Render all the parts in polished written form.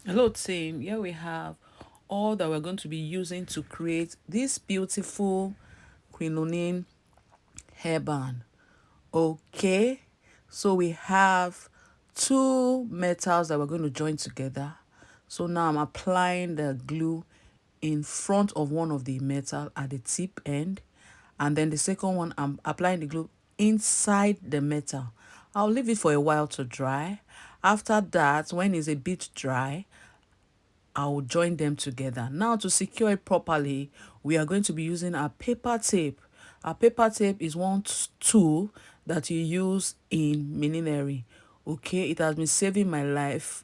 Hello team, here we have all that we're going to be using to create this beautiful crinoline hairband. Okay, so we have two metals that we're going to join together. So now I'm applying the glue in front of one of the metal at the tip end, and then the second one I'm applying the glue inside the metal. I'll leave it for a while to dry. After that, when it's a bit dry, I will join them together. Now to secure it properly, we are going to be using our paper tape. Our paper tape is one tool that you use in millinery. Okay, it has been saving my life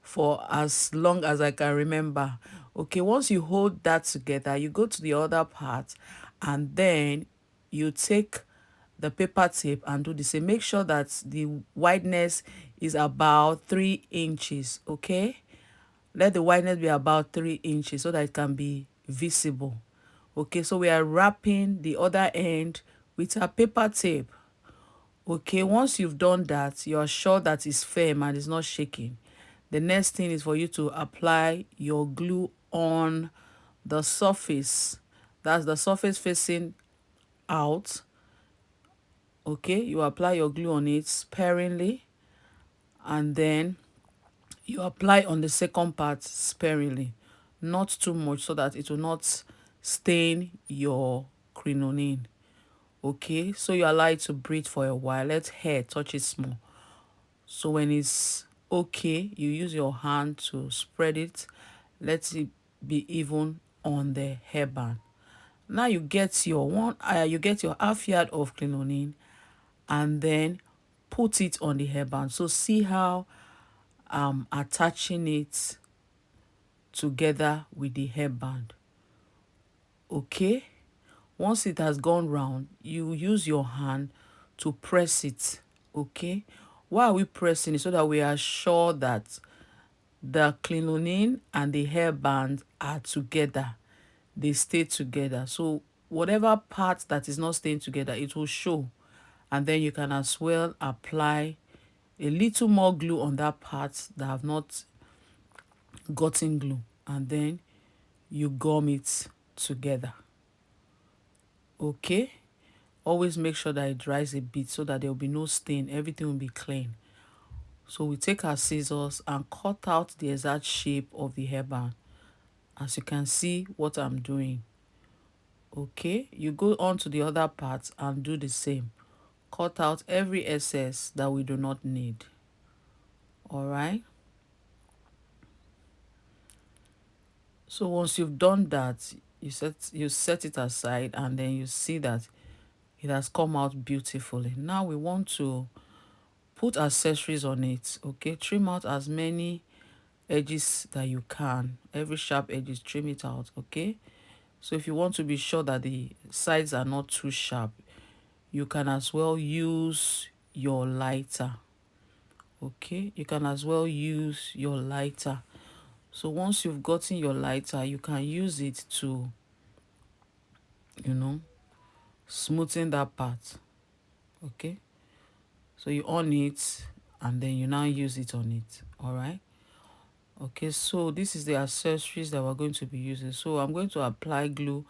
for as long as I can remember. Okay, once you hold that together, you go to the other part and then you take the paper tape and do the same. Make sure that the wideness is about 3 inches. Okay, let the wideness be about 3 inches so that it can be visible. Okay, so we are wrapping the other end with a paper tape. Okay, once you've done that, you are sure that it's firm and it's not shaking. The next thing is for you to apply your glue on the surface. That's the surface facing out. Okay, you apply your glue on it sparingly, and then you apply on the second part sparingly, not too much so that it will not stain your crinoline. Okay, so you allow it to breathe for a while. Let hair touch it small. So when it's okay, you use your hand to spread it. Let it be even on the hairband. Now you get your half yard of crinoline, and then put it on the hairband. So see how I'm attaching it together with the hairband. Okay, once it has gone round, you use your hand to press it. Okay, why are we pressing it? So that we are sure that the crinoline and the hairband are together, they stay together. So whatever part that is not staying together, it will show. And then you can as well apply a little more glue on that part that have not gotten glue, and then you gum it together. Okay, always make sure that it dries a bit so that there will be no stain, everything will be clean. So we take our scissors and cut out the exact shape of the hairband, as you can see what I'm doing. Okay, you go on to the other part and do the same. Cut out every excess that we do not need. All right, so once you've done that, you set it aside, and then you see that it has come out beautifully. Now we want to put accessories on it. Okay, trim out as many edges that you can. Every sharp edges, trim it out. Okay, so if you want to be sure that the sides are not too sharp, you can as well use your lighter. Okay, you can as well use your lighter. So once you've gotten your lighter, you can use it to, you know, smoothen that part. Okay, so you on it and then you now use it on it. All right, okay, so this is the accessories that we're going to be using. So I'm going to apply glue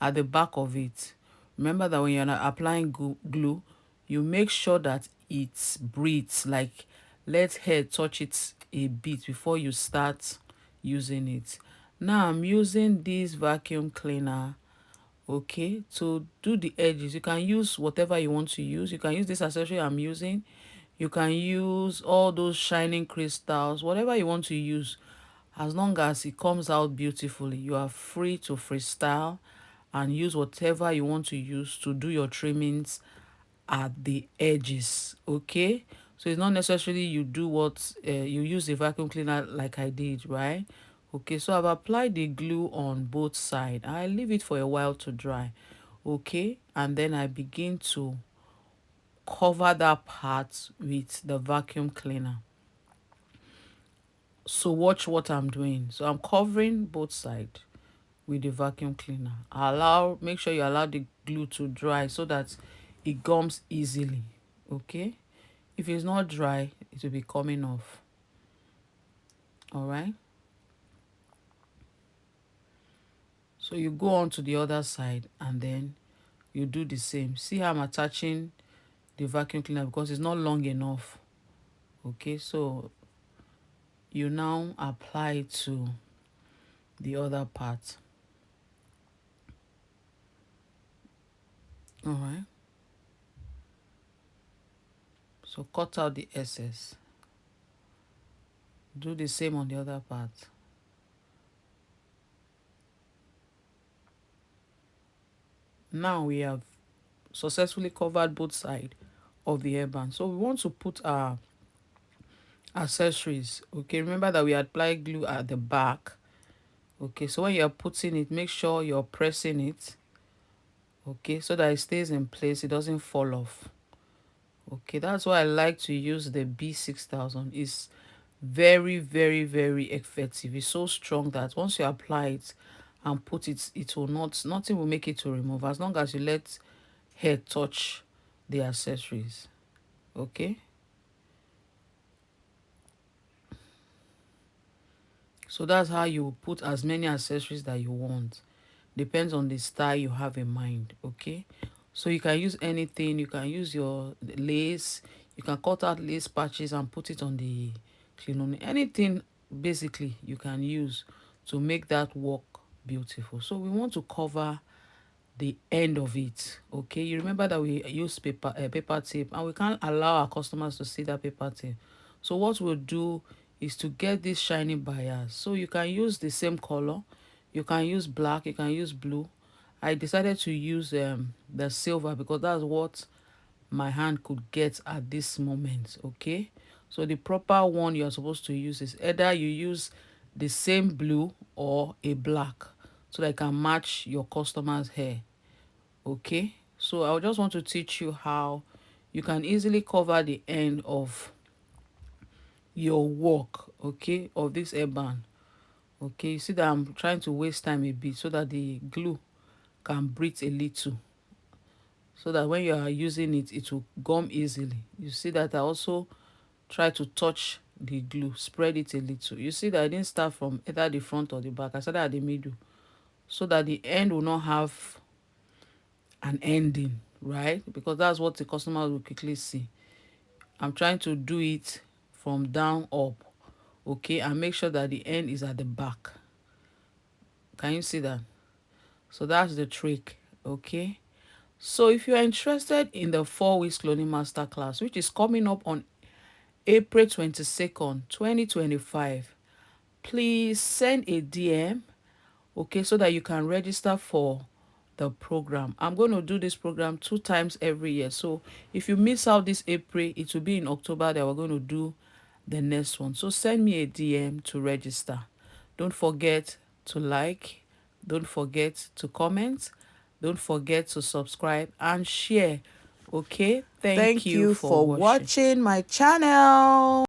at the back of it. Remember that when you're not applying glue, you make sure that it breathes, like let hair touch it a bit before you start using it. Now I'm using this vacuum cleaner, okay, to do the edges. You can use whatever you want to use. You can use this accessory I'm using. You can use all those shining crystals, whatever you want to use. As long as it comes out beautifully, you are free to freestyle and use whatever you want to use to do your trimmings at the edges. Okay, so it's not necessarily you do what you use the vacuum cleaner like I did, right? Okay, so I've applied the glue on both sides. I leave it for a while to dry. Okay, and then I begin to cover that part with the vacuum cleaner. So watch what I'm doing. So I'm covering both sides with the vacuum cleaner. Make sure you allow the glue to dry so that it gums easily. Okay, if it's not dry, it will be coming off. All right. So you go on to the other side and then you do the same. See how I'm attaching the vacuum cleaner because it's not long enough. Okay, so you now apply it to the other part. All right. So cut out the excess. Do the same on the other part. Now we have successfully covered both sides of the hairband. So we want to put our accessories. Okay, remember that we applied glue at the back. Okay, so when you're putting it, make sure you're pressing it. Okay, so that it stays in place, it doesn't fall off. Okay, that's why I like to use the B6000. It's very, very, very effective. It's so strong that once you apply it and put it, it will not, nothing will make it to remove as long as you let hair touch the accessories. Okay, so that's how you put as many accessories that you want. Depends on the style you have in mind. Okay, so you can use anything. You can use your lace. You can cut out lace patches and put it on the crinoline. Anything basically you can use to make that work beautiful. So we want to cover the end of it. Okay, you remember that we use paper tape and we can't allow our customers to see that paper tape. So what we'll do is to get these shiny bias. So you can use the same color, you can use black, you can use blue. I decided to use the silver because that's what my hand could get at this moment. Okay, so the proper one you're supposed to use is either you use the same blue or a black so that it can match your customer's hair. Okay, so I just want to teach you how you can easily cover the end of your work, okay, of this hairband. Okay, you see that I'm trying to waste time a bit so that the glue can breathe a little, so that when you are using it, it will gum easily. You see that I also try to touch the glue, spread it a little. You see that I didn't start from either the front or the back. I started at the middle so that the end will not have an ending, right? Because that's what the customer will quickly see. I'm trying to do it from down up, okay, and make sure that the end is at the back. Can you see that? So that's the trick, okay. So if you are interested in the 4 weeks cloning masterclass, which is coming up on April 22nd, 2025, please send a DM, okay, so that you can register for the program. I'm going to do this program 2 times every year. So if you miss out this April, it will be in October that we're going to do the next one. So send me a DM to register. Don't forget to like, don't forget to comment, don't forget to subscribe and share. Okay, thank you for watching my channel.